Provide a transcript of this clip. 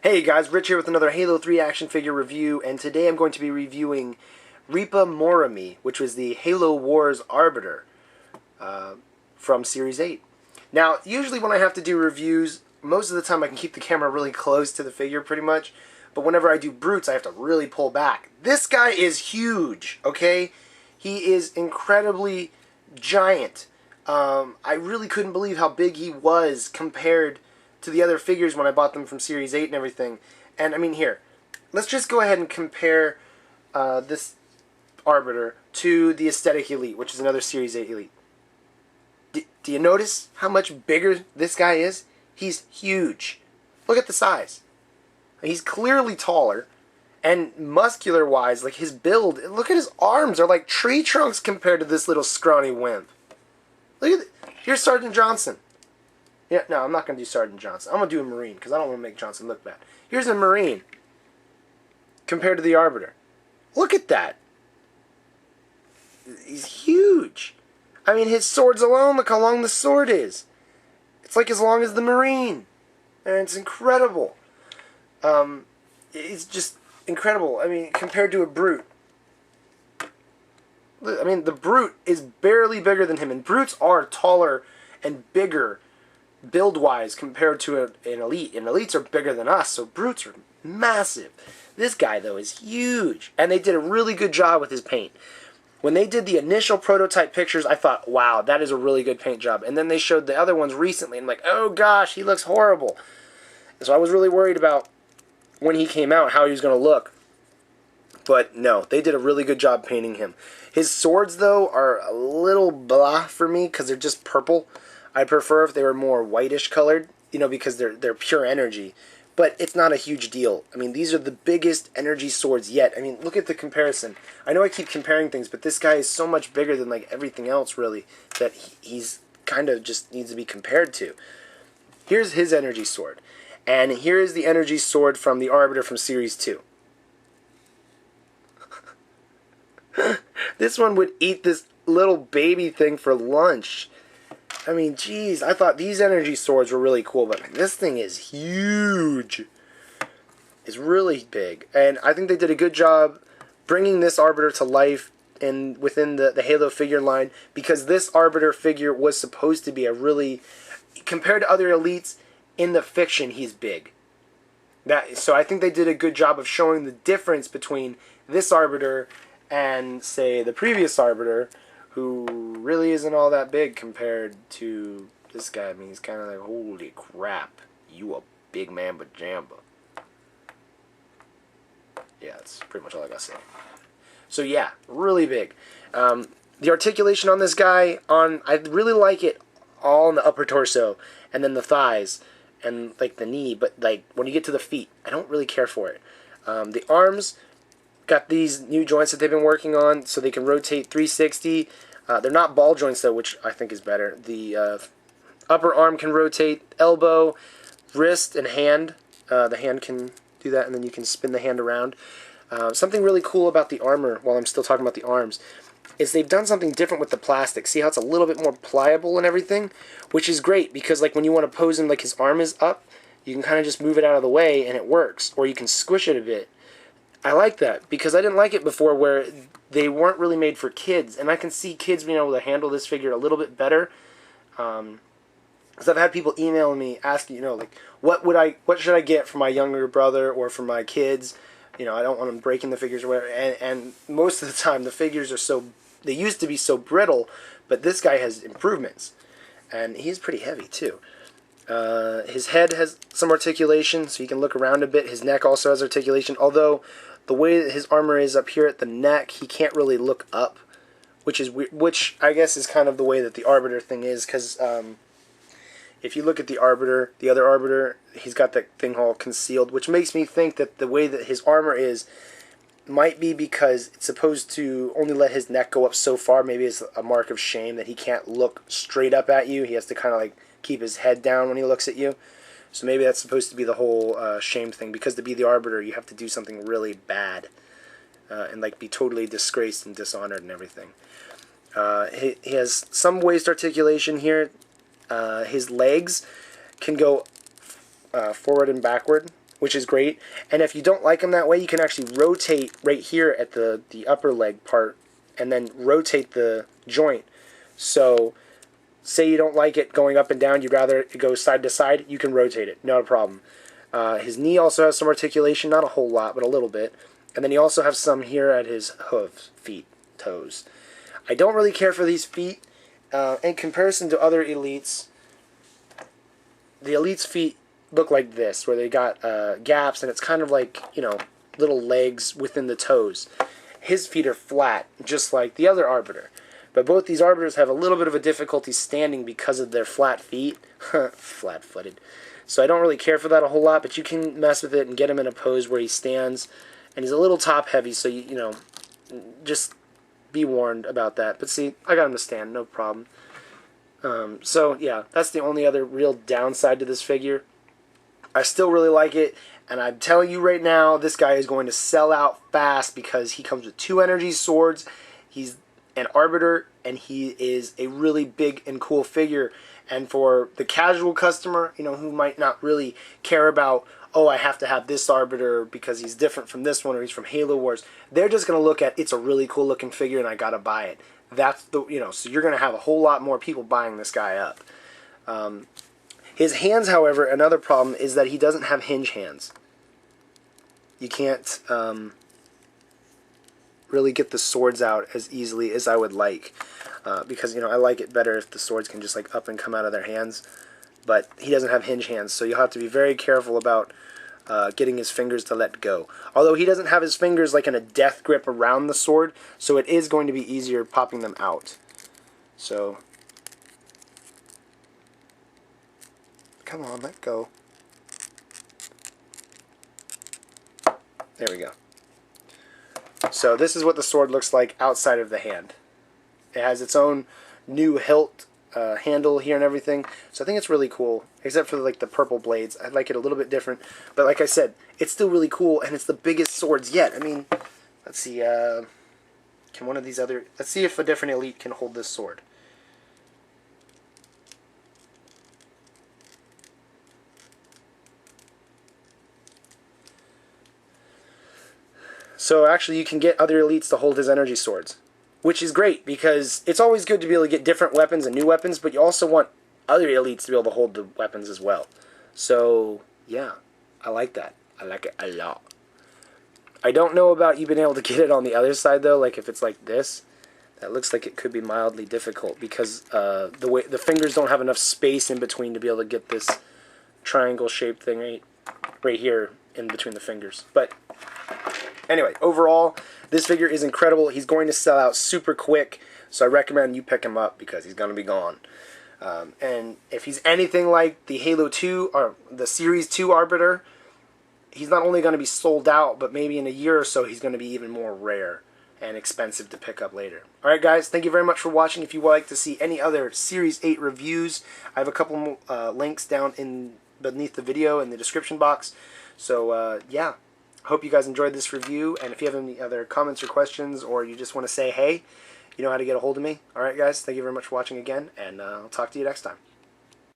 Hey guys, Rich here with another Halo 3 action figure review, and today I'm going to be reviewing Ripa Moramee, which was the Halo Wars Arbiter from Series 8. Now, usually when I have to do reviews, most of the time I can keep the camera really close to the figure pretty much, but whenever I do brutes, I have to really pull back. This guy is huge, okay? He is incredibly giant. I really couldn't believe how big he was compared to the other figures when I bought them from Series 8 and everything. And I mean, here, let's just go ahead and compare this Arbiter to the Aesthetic Elite, which is another Series 8 Elite. Do you notice how much bigger this guy is? He's huge. Look at the size. He's clearly taller, and muscular-wise, like his build, look at his arms are like tree trunks compared to this little scrawny wimp. Look at here's Sergeant Johnson. Yeah, no, I'm not going to do Sergeant Johnson. I'm going to do a Marine, because I don't want to make Johnson look bad. Here's a Marine, compared to the Arbiter. Look at that. He's huge. I mean, his swords alone, look how long the sword is. It's like as long as the Marine. And it's incredible. It's just incredible. I mean, compared to a Brute. I mean, the Brute is barely bigger than him, and Brutes are taller and bigger build-wise compared to an Elite. And Elites are bigger than us, so Brutes are massive. This guy, though, is huge. And they did a really good job with his paint. When they did the initial prototype pictures, I thought, wow, that is a really good paint job. And then they showed the other ones recently, and I'm like, oh gosh, he looks horrible. So I was really worried about when he came out, how he was going to look. But no, they did a really good job painting him. His swords, though, are a little blah for me, because they're just purple. I'd prefer if they were more whitish colored, you know, because they're pure energy. But it's not a huge deal. I mean, these are the biggest energy swords yet. I mean, look at the comparison. I know I keep comparing things, but this guy is so much bigger than, like, everything else, really, that he's kind of just needs to be compared to. Here's his energy sword. And here's the energy sword from the Arbiter from Series 2. This one would eat this little baby thing for lunch. I mean, geez, I thought these energy swords were really cool, but man, this thing is huge. It's really big. And I think they did a good job bringing this Arbiter to life within the Halo figure line, because this Arbiter figure was supposed to be a really, compared to other Elites, in the fiction, he's big. So I think they did a good job of showing the difference between this Arbiter and, say, the previous Arbiter, who really isn't all that big compared to this guy. I mean, he's kind of like, holy crap, you a big man pajamba. Yeah, that's pretty much all I gotta say. So yeah, really big. The articulation on this guy, I really like it all in the upper torso, and then the thighs, and like the knee, but like when you get to the feet, I don't really care for it. The arms got these new joints that they've been working on, so they can rotate 360. They're not ball joints though, which I think is better. The upper arm can rotate, elbow, wrist, and hand. The hand can do that, and then you can spin the hand around. Something really cool about the armor, while I'm still talking about the arms, is they've done something different with the plastic. See how it's a little bit more pliable and everything? Which is great, because like when you want to pose him like his arm is up, you can kind of just move it out of the way and it works. Or you can squish it a bit. I like that, because I didn't like it before where they weren't really made for kids. And I can see kids being able to handle this figure a little bit better. Because I've had people emailing me asking, you know, like, what should I get for my younger brother or for my kids? You know, I don't want them breaking the figures or whatever. And most of the time, the figures are they used to be so brittle, but this guy has improvements. And he's pretty heavy, too. His head has some articulation, so you can look around a bit. His neck also has articulation, although the way that his armor is up here at the neck, he can't really look up, which is weird, which I guess is kind of the way that the Arbiter thing is, because if you look at the Arbiter, the other Arbiter, he's got that thing all concealed, which makes me think that the way that his armor is might be because it's supposed to only let his neck go up so far. Maybe it's a mark of shame that he can't look straight up at you. He has to kind of like keep his head down when he looks at you. So maybe that's supposed to be the whole shame thing, because to be the Arbiter, you have to do something really bad and like be totally disgraced and dishonored and everything. He has some waist articulation here. His legs can go forward and backward, which is great. And if you don't like them that way, you can actually rotate right here at the upper leg part and then rotate the joint. So say you don't like it going up and down, you'd rather it go side to side, you can rotate it, not a problem. His knee also has some articulation, not a whole lot, but a little bit. And then you also have some here at his hooves, feet, toes. I don't really care for these feet. In comparison to other elites, the elite's feet look like this, where they got gaps, and it's kind of like, you know, little legs within the toes. His feet are flat, just like the other Arbiter. But both these Arbiters have a little bit of a difficulty standing because of their flat feet. Flat-footed. So I don't really care for that a whole lot, but you can mess with it and get him in a pose where he stands. And he's a little top-heavy, so, you know, just be warned about that. But see, I got him to stand, no problem. So, yeah, that's the only other real downside to this figure. I still really like it, and I'm telling you right now, this guy is going to sell out fast because he comes with 2 energy swords. He's an Arbiter, and he is a really big and cool figure. And for the casual customer, you know, who might not really care about, oh, I have to have this Arbiter because he's different from this one or he's from Halo Wars, they're just going to look at, it's a really cool looking figure and I got to buy it. That's the, you know, so you're going to have a whole lot more people buying this guy up. His hands, however, another problem is that he doesn't have hinge hands. You can't really get the swords out as easily as I would like. Because, you know, I like it better if the swords can just like up and come out of their hands. But he doesn't have hinge hands, so you'll have to be very careful about getting his fingers to let go. Although he doesn't have his fingers like in a death grip around the sword, so it is going to be easier popping them out. So, come on, let go. There we go. So this is what the sword looks like outside of the hand. It has its own new hilt handle here and everything, so I think it's really cool, except for like the purple blades. I like it a little bit different, but like I said, it's still really cool, and it's the biggest swords yet. I mean, let's see, can one of these other, let's see if a different elite can hold this sword. So actually you can get other elites to hold his energy swords, which is great, because it's always good to be able to get different weapons and new weapons, but you also want other elites to be able to hold the weapons as well. So, yeah, I like that. I like it a lot. I don't know about you being able to get it on the other side, though, like if it's like this. That looks like it could be mildly difficult, because the fingers don't have enough space in between to be able to get this triangle-shaped thing right here in between the fingers. But anyway, overall, this figure is incredible. He's going to sell out super quick, so I recommend you pick him up because he's going to be gone. And if he's anything like the Halo 2 or the Series 2 Arbiter, he's not only going to be sold out, but maybe in a year or so he's going to be even more rare and expensive to pick up later. Alright guys, thank you very much for watching. If you would like to see any other Series 8 reviews, I have a couple more links down beneath the video in the description box. So yeah, hope you guys enjoyed this review, and if you have any other comments or questions, or you just want to say hey, you know how to get a hold of me. Alright guys, thank you very much for watching again, and I'll talk to you next time.